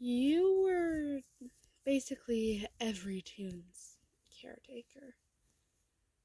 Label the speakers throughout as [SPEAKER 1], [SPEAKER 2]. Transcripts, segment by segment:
[SPEAKER 1] You were basically every tune's caretaker.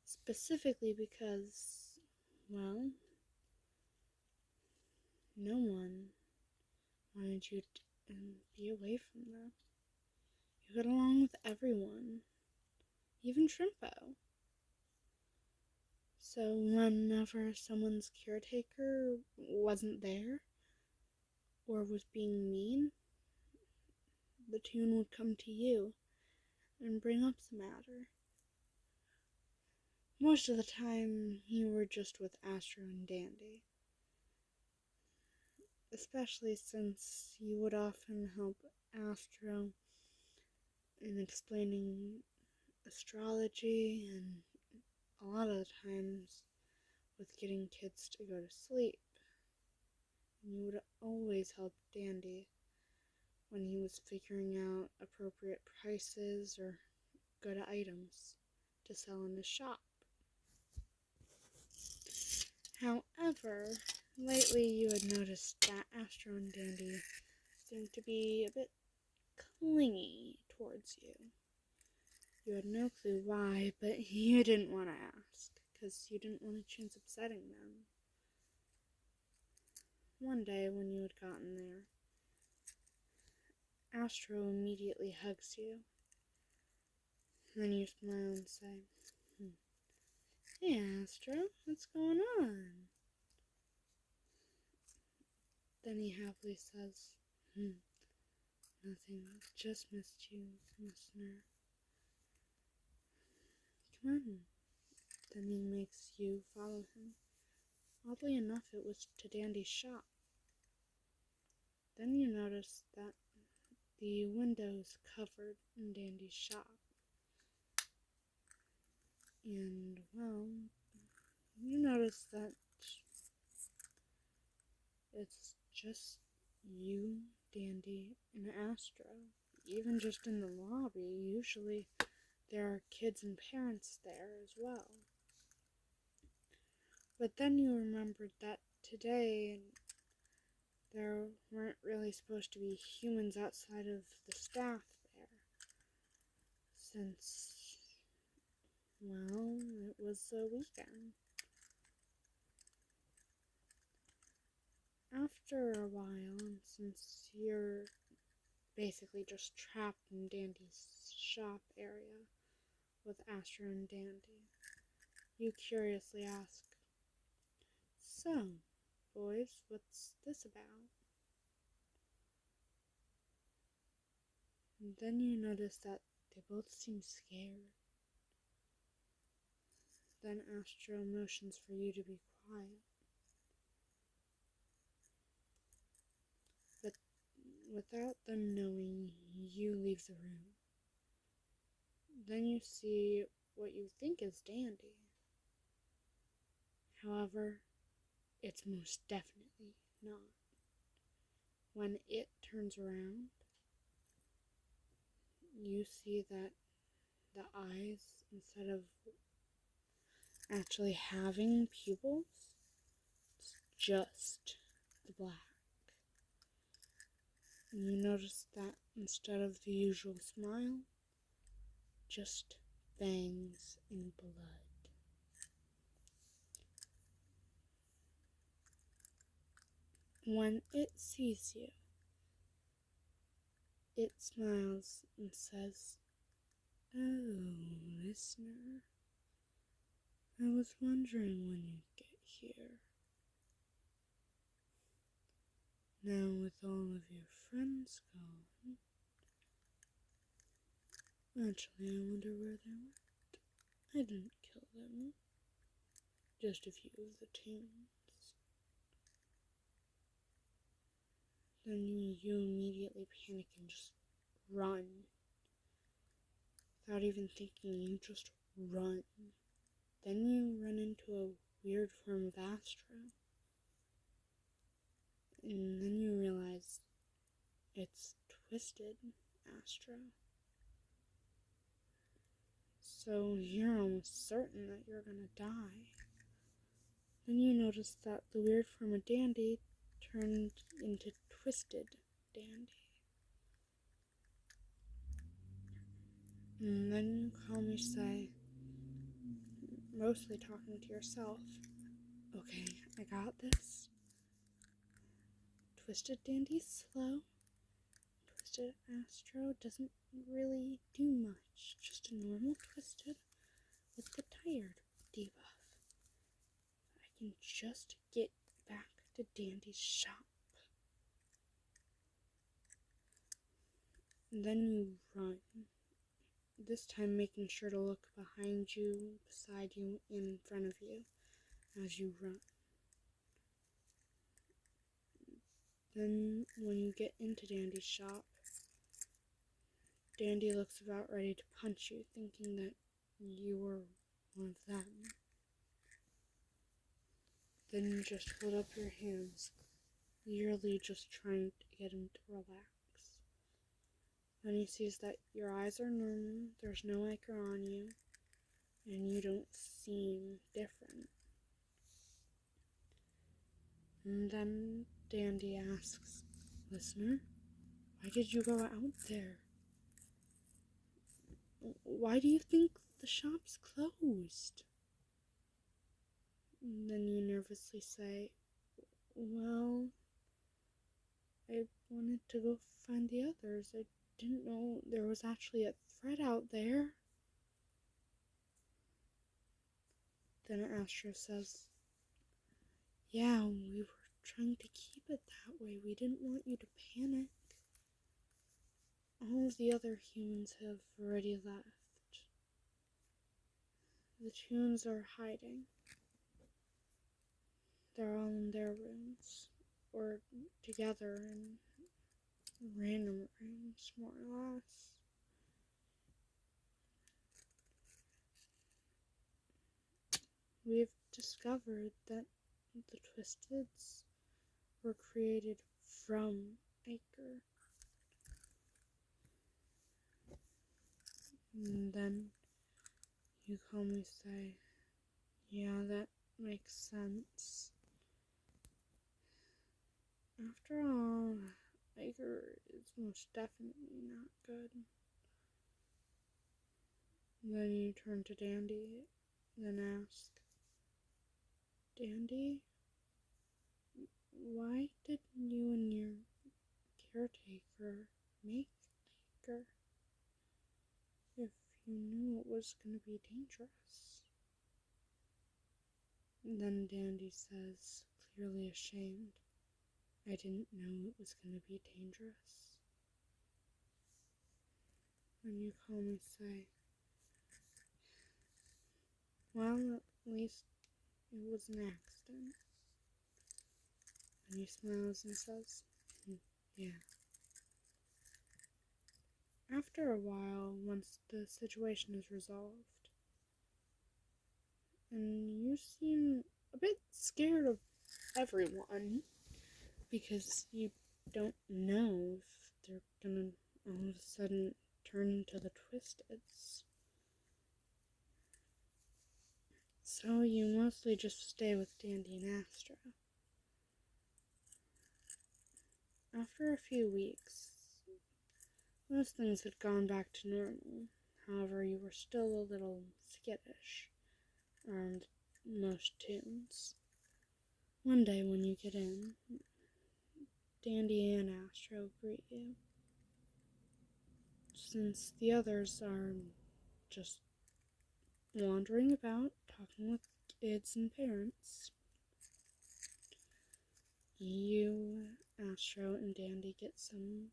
[SPEAKER 1] Specifically because, well, no one wanted you to be away from them. You got along with everyone, even Shrimpo. So whenever someone's caretaker wasn't there or was being mean, the tune would come to you and bring up the matter. Most of the time, you were just with Astro and Dandy. Especially since you would often help Astro in explaining astrology and a lot of the times with getting kids to go to sleep. And you would always help Dandy when he was figuring out appropriate prices or good items to sell in his shop. However, lately you had noticed that Astro and Dandy seemed to be a bit clingy towards you. You had no clue why, but you didn't want to ask, because you didn't want to chance upsetting them. One day, when you had gotten there, Astro immediately hugs you. Then you smile and say, "Hey, Astro, what's going on?" Then he happily says, "Nothing, just missed you, listener. Come on." Then he makes you follow him. Oddly enough, it was to Dandy's shop. Then you notice that the window's covered in Dandy's shop. And, well, you notice that it's just you, Dandy, and Astro. Even just in the lobby, usually there are kids and parents there as well. But then you remembered that today there weren't really supposed to be humans outside of the staff there, since, well, it was a weekend. After a while, and since you're basically just trapped in Dandy's shop area with Astro and Dandy, you curiously ask, "So, boys, what's this about?" And then you notice that they both seem scared. Then Astro motions for you to be quiet. But without them knowing, you leave the room. Then you see what you think is Dandy. However, it's most definitely not. When it turns around, you see that the eyes, instead of actually having pupils, it's just the black. And you notice that instead of the usual smile, just fangs and blood. When it sees you, it smiles and says, "Oh, listener, I was wondering when you'd get here. Now with all of your friends gone, actually I wonder where they went. I didn't kill them, just a few of the tunes." Then you immediately panic and just run. Without even thinking, you just run. Then you run into a weird form of Astro. And then you realize it's Twisted Astro. So you're almost certain that you're gonna die. Then you notice that the weird form of Dandy turned into Twisted Dandy. And then you calmly say, mostly talking to yourself, okay, I got this. Twisted Dandy's slow. Twisted Astro doesn't really do much. Just a normal Twisted with the tired debuff. I can just get back to Dandy's shop. And then you run. This time making sure to look behind you, beside you, and in front of you as you run. Then when you get into Dandy's shop, Dandy looks about ready to punch you, thinking that you were one of them. Then you just hold up your hands, clearly just trying to get him to relax. Then he sees that your eyes are normal, there's no ichor on you, and you don't seem different. And then Dandy asks, listener, why did you go out there? Why do you think the shop's closed? And then you nervously say, well, I wanted to go find the others. I didn't know there was actually a threat out there. Then Astro says, yeah, we were trying to keep it that way. We didn't want you to panic. All of the other humans have already left. The Toons are hiding. They're all in their rooms, or together in random rooms, more or less. We've discovered that the Twisteds were created from ichor. And then you calmly say, yeah, that makes sense. After all, ichor is most definitely not good. Then you turn to Dandy, then ask, Dandy, why didn't you and your caretaker make ichor if you knew it was going to be dangerous? And then Dandy says, clearly ashamed, I didn't know it was going to be dangerous. And you calmly say, well, at least it was an accident. And he smiles and says, yeah. After a while, once the situation is resolved, and you seem a bit scared of everyone, because you don't know if they're gonna all of a sudden turn into the Twisteds. So you mostly just stay with Dandy and Astro. After a few weeks, most things had gone back to normal. However, you were still a little skittish around most Toons. One day when you get in, Dandy and Astro greet you. Since the others are just wandering about, talking with kids and parents, you, Astro, and Dandy get some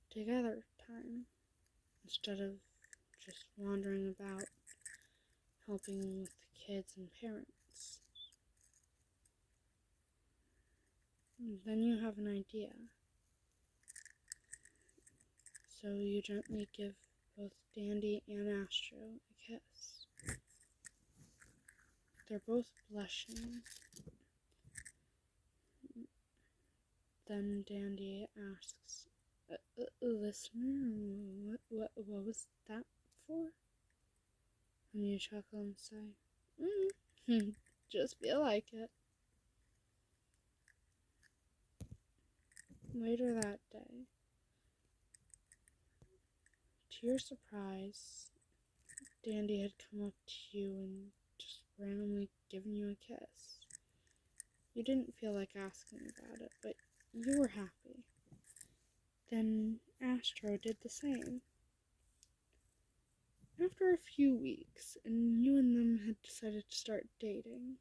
[SPEAKER 1] together time instead of just wandering about helping with the kids and parents. And then you have an idea. So you gently give both Dandy and Astro a kiss. They're both blushing. Then Dandy asks, listener, what was that for? And you chuckle and say, just feel like it. Later that day, To your surprise, Dandy had come up to you and just randomly given you a kiss. You didn't feel like asking about it, but you were happy. Then Astro did the same. After a few weeks, and you and them had decided to start dating,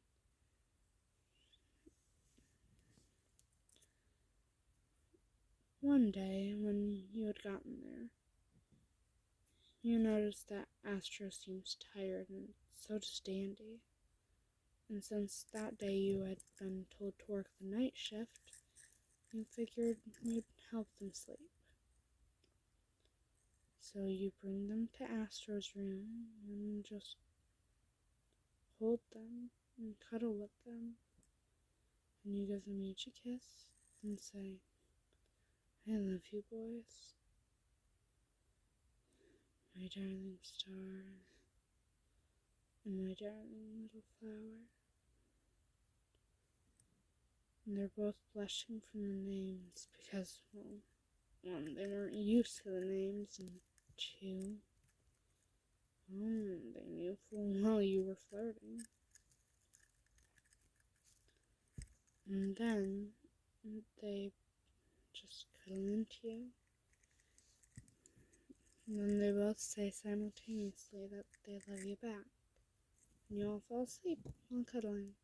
[SPEAKER 1] one day when you had gotten there, you noticed that Astro seems tired, and so does Dandy. And since that day you had been told to work the night shift, you figured you'd help them sleep. So you bring them to Astro's room and just hold them and cuddle with them. And you give them each a kiss and say, "I love you, boys. My darling star and my darling little flower." And they're both blushing from the names because, well, one, they weren't used to the names, and two, they knew full well you were flirting. And then they just cuddle into you. And then they both say simultaneously that they love you back. And you all fall asleep while cuddling.